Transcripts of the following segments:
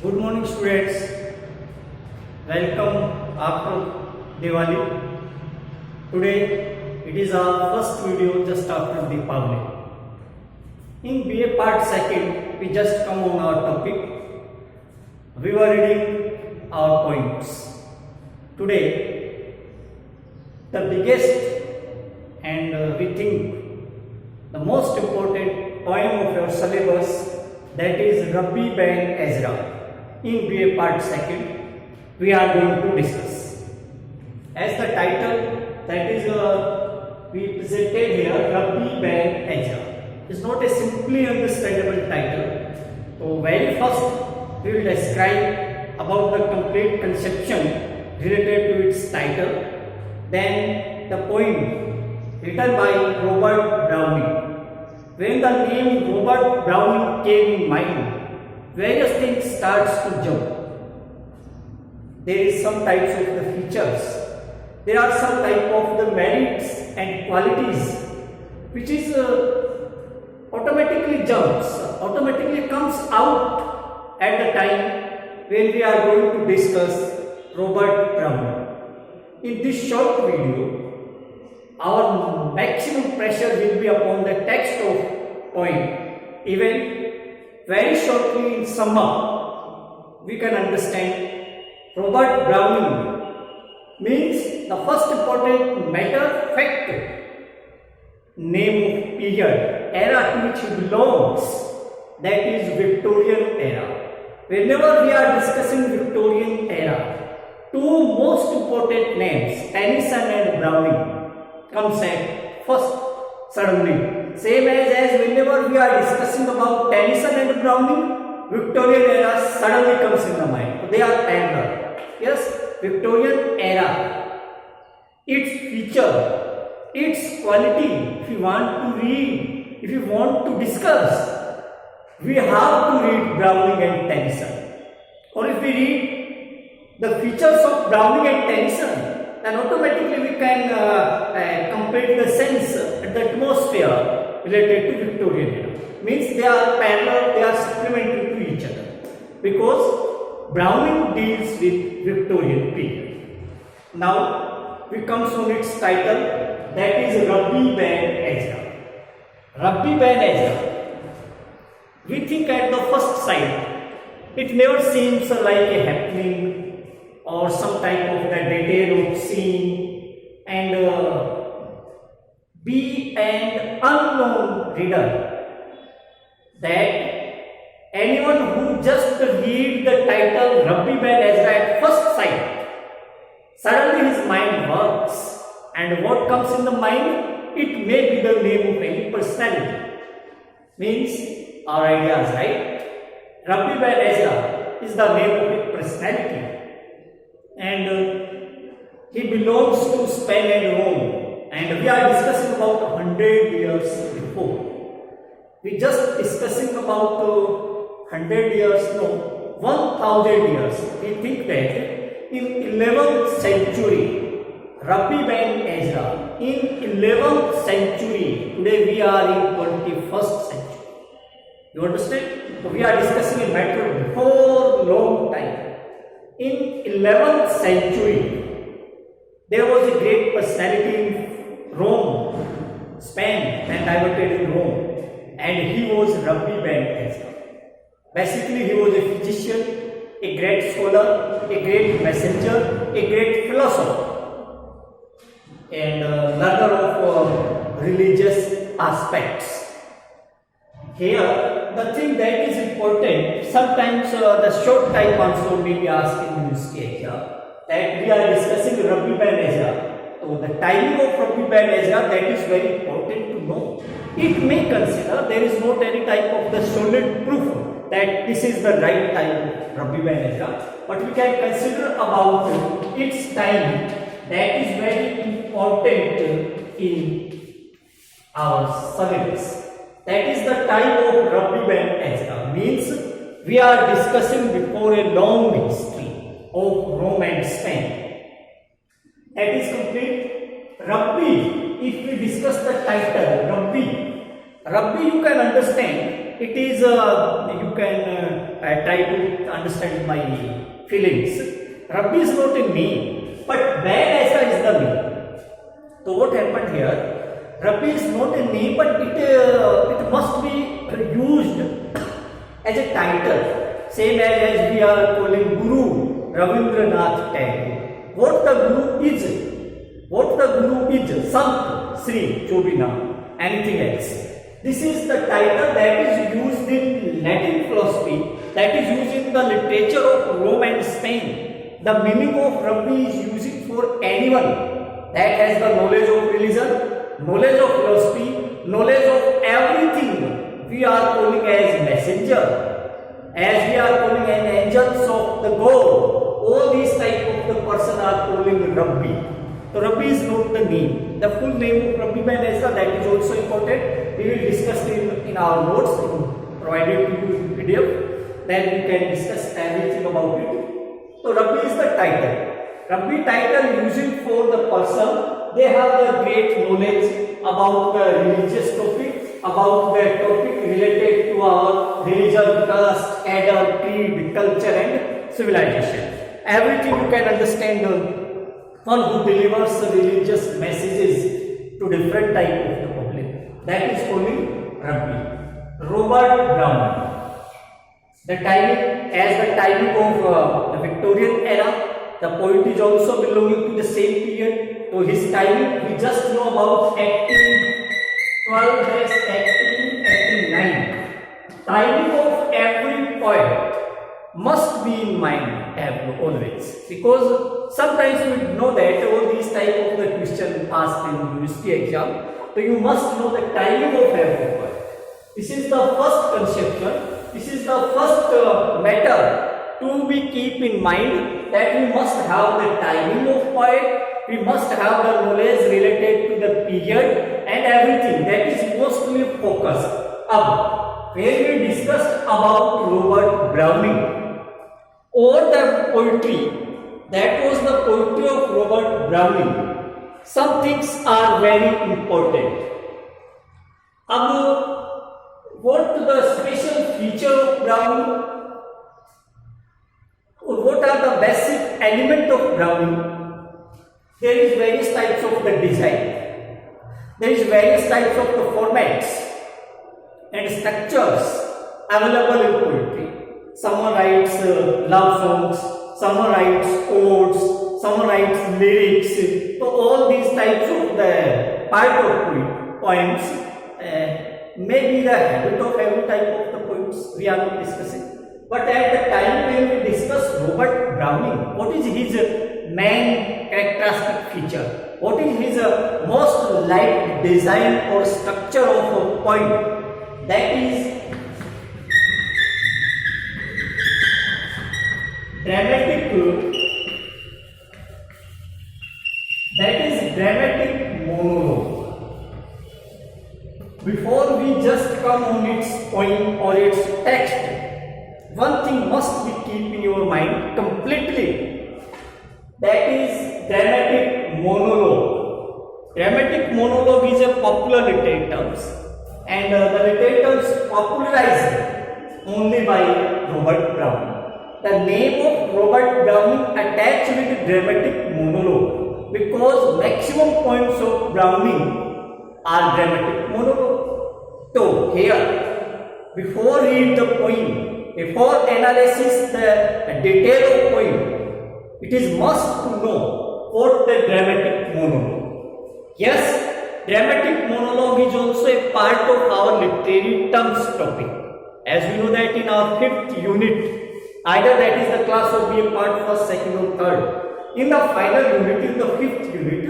Good morning, students. Welcome after Diwali. Today it is our first video just after Deepavali. In BA part second, we just come on our topic. We were reading our poems. Today, the biggest and we think the most important poem of your syllabus, that is Rabbi Ben Ezra. In BA part second, we are going to discuss. As the title, that is we presented here, Rabbi Ben Ezra. It's not a simply understandable title. So very first, we will describe about the complete conception related to its title. Then the poem written by Robert Browning. When the name Robert Browning came in mind, various things starts to jump. There is some types of the features. There are some type of the merits and qualities which is automatically jumps, automatically comes out at the time when we are going to discuss Robert Browning. In this short video, our maximum pressure will be upon the text of poem. Even very shortly in summer, we can understand Robert Browning means the first important matter, fact, name of period, era to which he belongs, that is Victorian era. Whenever we are discussing Victorian era, two most important names, Tennyson and Browning, comes at first suddenly. Same as whenever we are discussing about Tennyson and Browning, Victorian era suddenly comes in the mind. They are parallel. Yes, Victorian era. Its feature, its quality, if you want to read, if you want to discuss, we have to read Browning and Tennyson. Or if we read the features of Browning and Tennyson, then automatically we can complete the sense, the atmosphere related to Victorian era. Means they are parallel, they are supplementary to each other. Because Browning deals with Victorian period. Now we comes on its title, that is Rabbi Ben Ezra. Rabbi Ben Ezra. We think at the first sight, it never seems like a happening or some type of the detailed scene, and be an unknown reader that anyone who just read the title Rabbi Ben Ezra at first sight, suddenly his mind works, and what comes in the mind, it may be the name of any personality. Means our ideas, right? Rabbi Ben Ezra is the name of a personality. And he belongs to Spain and Rome, and we are discussing about 100 years before. We just discussing about 100 years, no, 1000 years. We think that in 11th century, Rabbi Ben Ezra, in 11th century, today we are in 21st century. You understand? So we are discussing a matter before long time. In 11th century, there was a great personality in Rome, Spain, and diverted in Rome, and he was Rabbi Ben Ezra. Basically, he was a physician, a great scholar, a great messenger, a great philosopher, and learner of religious aspects. Here, the thing that is important, sometimes the short type answer may be asked in this case, that we are discussing Rabbi Ben Ezra. So, the timing of Rabbi Ben Ezra, that is very important to know. It may consider there is not any type of the solid proof that this is the right time of Rabbi Ben Ezra, but we can consider about its time that is very important in our syllabus. That is the time of Rabbi Ben Ezra. Means we are discussing before a long history of Rome and Spain. That is complete. Rabbi, if we discuss the title Rabbi, you can understand it is you can try to understand my feelings. Rabbi is not a name, but Bad Aisa is the name. So what happened here? Rabbi is not a name, but it must be used as a title, same as we are calling Guru Ravindranath Tagore. What the Guru is, Sant, Sri, Chobina, anything else. This is the title that is used in Latin philosophy, that is used in the literature of Rome and Spain. The meaning of Rabbi is used for anyone that has the knowledge of religion, knowledge of philosophy, knowledge of everything. We are calling as messenger, as we are calling as angels of the God. All these type of the person are calling Rabbi. So Rabbi is not the name. The full name of Rabbi Bad Aisa, that is also important. We will discuss in our notes provided to you in PDF. Then we can discuss everything about it. So Rabbi is the title. Rabbi title using for the person. They have the great knowledge about the religious topic, about the topic related to our religion, caste, adult, creed, culture and civilization. Everything you can understand. One who delivers religious messages to different type of the public. That is called Rabbi. Robert Browning. The timing of the Victorian era, the poet is also belonging to the same period. So his timing, we just know about 1812, 1889. Timing of every poet must be in mind always, because sometimes you know that all these type of the question asked in university exam, so you must know the timing of every poet. This is the first conception, this is the first matter to be keep in mind, that we must have the timing of poet, we must have the knowledge related to the period and everything. That is mostly focused. When we discussed about Robert Browning or the poetry, that was the poetry of Robert Browning. Some things are very important. What the special feature of Browning? What are the basic element of Browning? There is various types of the design. There is various types of the formats and structures available in poetry. Someone writes love songs, someone writes odes, someone writes lyrics. So all these types of the part of poems may be the habit of every type of the poems we are not discussing. But at the time when we discuss Robert Browning, what is his main characteristic feature? What is his most liked design or structure of a poem? That is dramatic monologue. Before we just come on its poem or its text, one thing must be keep in your mind completely. That is dramatic monologue. Dramatic monologue is a popular literary term, and the literary terms popularized only by Robert Browning. The name of Robert Browning attached with dramatic monologue because maximum points of Browning are dramatic monologue. So here, before read the poem, before analysis the detail of poem, it is must to know what the dramatic monologue. Yes, dramatic monologue is also a part of our literary terms topic. As we know that in our 5th unit, either that is the class of be a part first, second or third. In the final unit, in the 5th unit,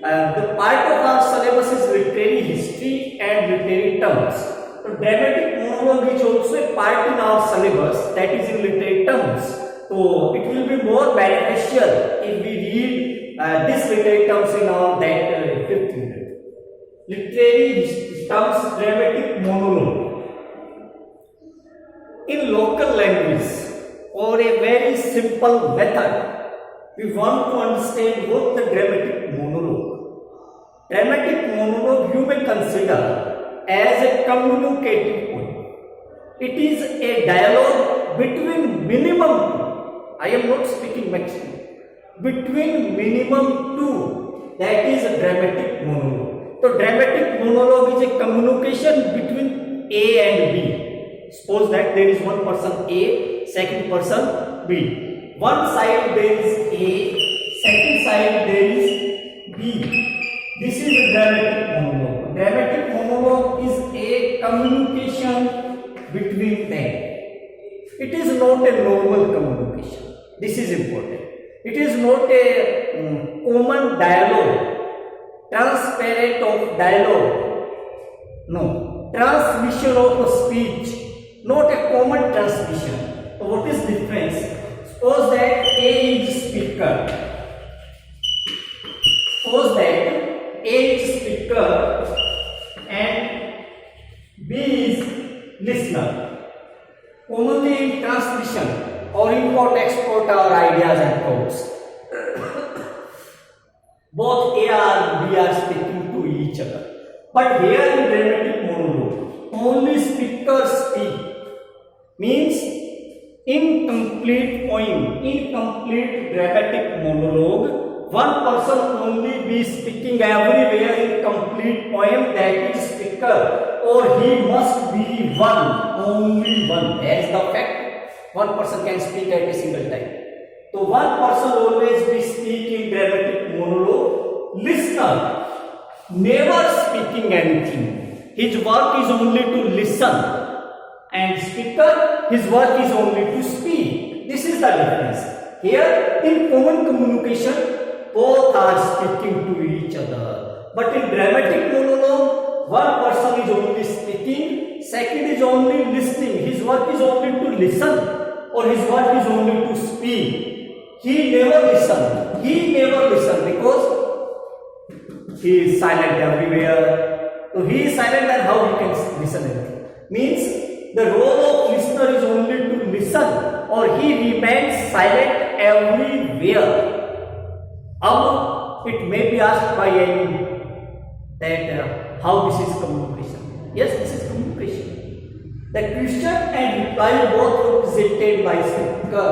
the part of our syllabus is literary history and literary terms. So dramatic monologue is also a part in our syllabus, that is in literary terms. So it will be more beneficial if we read this literary terms in our 5th unit. Literary terms, dramatic monologue. In local language, or a very simple method, we want to understand what the dramatic monologue. Dramatic monologue you may consider as a communicative poem. It is a dialogue between minimum two. I am not speaking maximum. Between minimum two. That is a dramatic monologue. So dramatic monologue is a communication between A and B. Suppose that there is one person A, second person B. One side there is A, second side there is B. This is a dramatic monologue. Dramatic monologue is a communication between them. It is not a normal communication. This is important. It is not a common dialogue, transparent of dialogue. No, transmission of a speech, not a common transmission. So what is the difference? Suppose that A is speaker. Suppose that A is speaker and B is listener. Commonly in transmission or import-export our ideas and thoughts. Both A and B are speaking to each other. But here in dramatic monologue, only speaker speak. Means incomplete poem, incomplete dramatic monologue. One person only be speaking everywhere in complete poem, that is speaker, or he must be one, only one. That is the fact. One person can speak at a single time. So one person always be speaking dramatic monologue. Listener never speaking anything. His work is only to listen. And speaker, his work is only to speak. This is the difference. Here in common communication, both are speaking to each other. But in dramatic monologue, one person is only speaking, second is only listening. His work is only to listen. Or his work is only to speak. He never listens. He never listens because he is silent everywhere. So he is silent, and how he can listen anything? Means the role of listener is only to listen, or he remains silent everywhere. It may be asked by any that how this is communication. Yes, this is communication. The question and reply both were presented by speaker.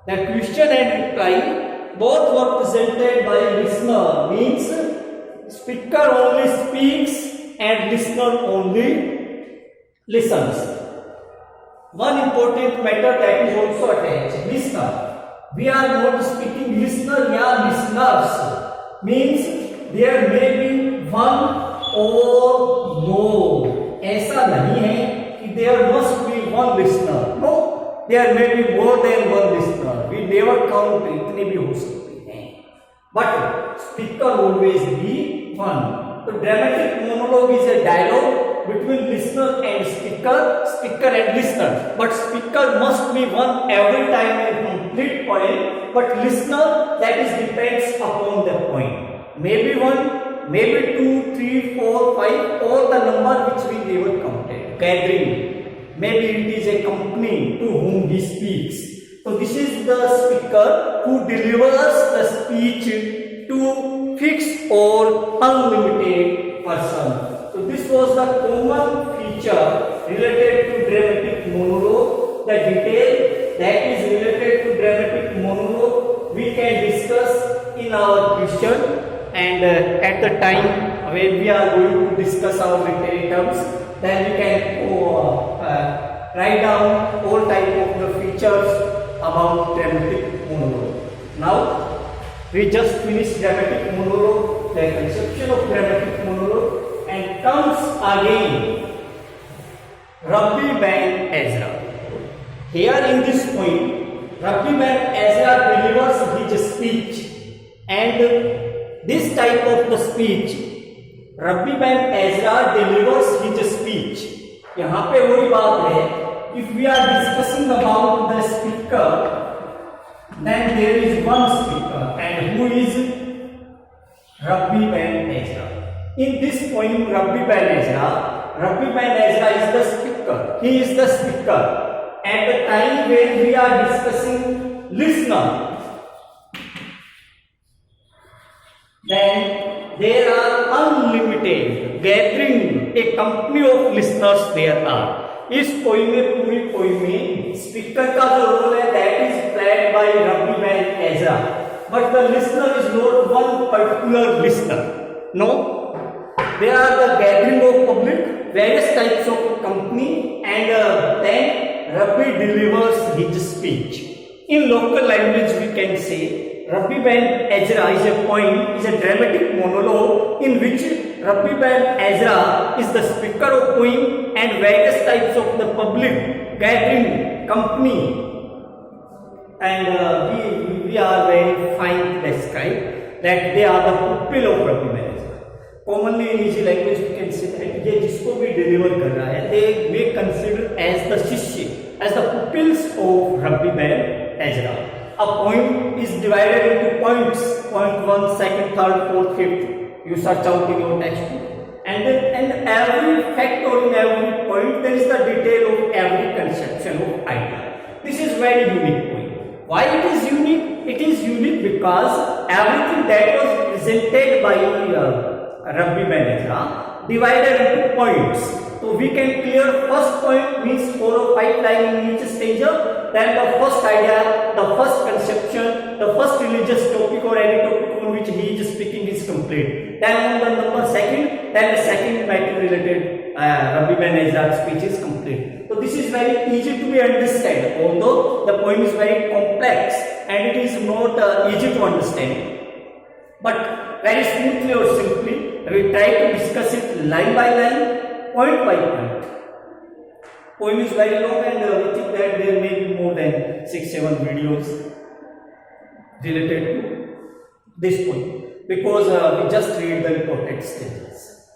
The question and reply both were presented by listener. Means speaker only speaks and listener only listens. One important matter that is also attached. Listener. We are not speaking listener या listeners. Means there may be one or more. ऐसा नहीं है कि there must be one listener. No, there may be more than one listener. We never count इतने भी हो सकते हैं. But speaker always be one. So dramatic monologue is a dialogue between listener and speaker, speaker and listener. But speaker must be one every time in complete poem. But listener, that is depends upon the point. Maybe one, maybe 2, 3, 4, 5, or the number which we never counted. Gathering. Maybe it is a company to whom he speaks. So this is the speaker who delivers the speech to fixed or unlimited person. So this was the common feature related to dramatic monologue. The detail that is related to dramatic monologue we can discuss in our question, and at the time when we are going to discuss our literary terms, then we can write down all type of the features about dramatic monologue. Now we just finished dramatic monologue, the conception of dramatic monologue, and comes again Rabbi Ben Ezra. Here in this point, Rabbi Ben Ezra delivers his speech, and this type of the speech, Rabbi Ben Ezra delivers his speech. यहाँ पे वही बात है, if we are discussing about the speaker, then there is one speaker, and who is Rabbi Ben Ezra. In this point, Rabbi Ben Ezra is the speaker. He is the speaker. At the time when we are discussing listener, then there are unlimited gathering, a company of listeners there are. इस poem में, पूरी poem में speaker का जो role है that is played by Rabbi Ben Ezra, but the listener is not one particular listener. No, there are the gathering of public, various types of company, and then Rabbi delivers his speech. In local language we can say Rabbi Ben Ezra is a poem, is a dramatic monologue in which Rabbi Ben Ezra is the speaker of poem and various types of the public gathering company, and we are very fine to describe that they are the pupil of Rabbi Ben Ezra. Commonly in easy language we can say that ये जिसको भी deliver कर रहा है they may consider as the शिष्य, as the pupils of Rabbi Ben Ezra. A poem is divided into points, point 1, 2nd, 3rd, 4th, 5th. You search out in your textbook, and every fact or in every point there is the detail of every conception of idea. This is very unique poem. Why it is unique? It is unique because everything that was presented by Rabbi Ben Ezra divided into points. So we can clear first point means 4 or 5 lines in each stage. Then the first idea, the first conception, the first religious topic or any topic on which he is speaking is complete. Then on the number second, then the second matter related Rabbi Ben Ezra's speech is complete. So this is very easy to be understand, although the poem is very complex and it is not easy to understand. But very smoothly or simply, we try to discuss it line by line, point by point. Poem is very long and we think that there may be more than 6-7 videos related to this poem because we just read the important stages.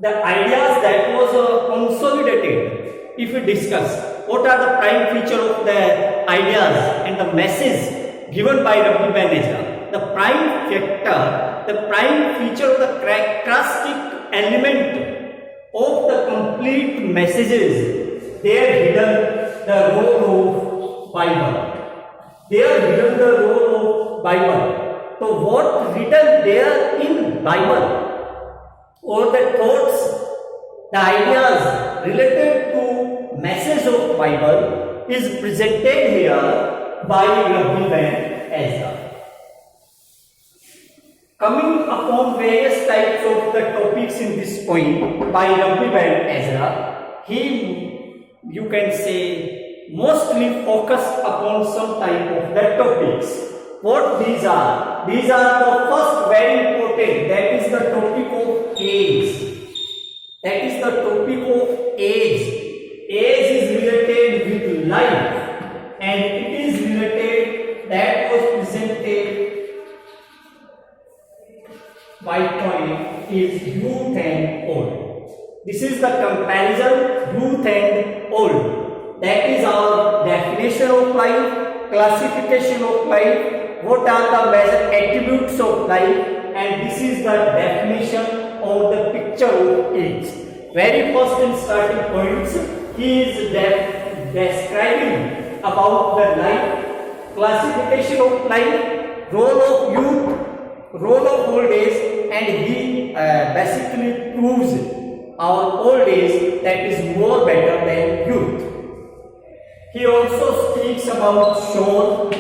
The ideas that was consolidated, if we discuss what are the prime feature of the ideas and the message given by Rabbi Ben Ezra. The prime factor, the prime feature of the characteristic element of the complete messages, they are hidden the role of Bible. They are hidden the role of Bible. So what written there in Bible or the thoughts, the ideas related to message of Bible is presented here by Rabbi Ben Ezra. Coming upon various types of the topics in this poem by Rabbi Ben Ezra, he, you can say, mostly focus upon some type of the topics. What these are? These are the first very important, that is the topic of age. That is the topic of age. Age is related with life and it is related, that was presented by poem is youth and old. This is the comparison youth and old. That is our definition of life, classification of life, what are the major attributes of life, and this is the definition of the picture of age. Very first and starting points, he is describing about the life, classification of life, role of youth, role of old age, and he basically proves our old age that is more better than youth. He also speaks about shore.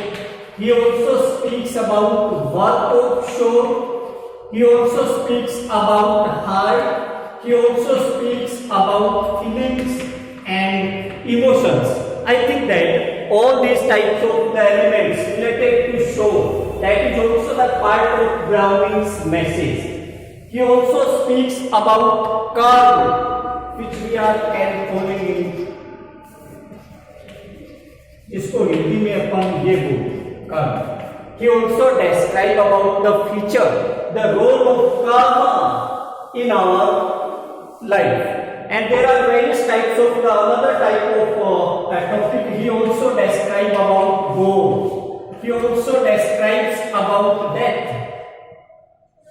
He also speaks about work of shore. He also speaks about heart. He also speaks about feelings and emotions. I think that all these types of the elements related to shore, that is also the part of Browning's message. He also speaks about curve, which we are calling in, इसको हिंदी में अपन ये बोल कर्म. He also describe about the feature, the role of karma in our life, and there are various types of the another type of topic. He also describe about God. He also describes about death.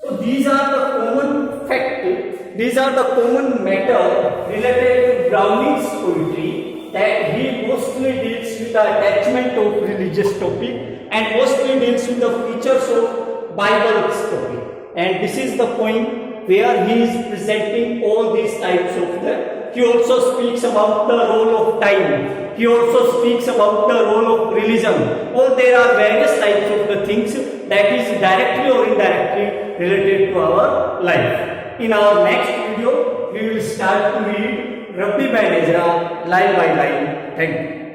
So these are the common fact. These are the common matter related to Browning's poetry, that he mostly deals with the attachment of religious topic and mostly deals with the features of Bible topic. And this is the point where he is presenting all these types of the he also speaks about the role of time. He also speaks about the role of religion. Or there are various types of the things that is directly or indirectly related to our life. In our next video, we will start to read Rabbi Ben Ezra line by line. Thank you.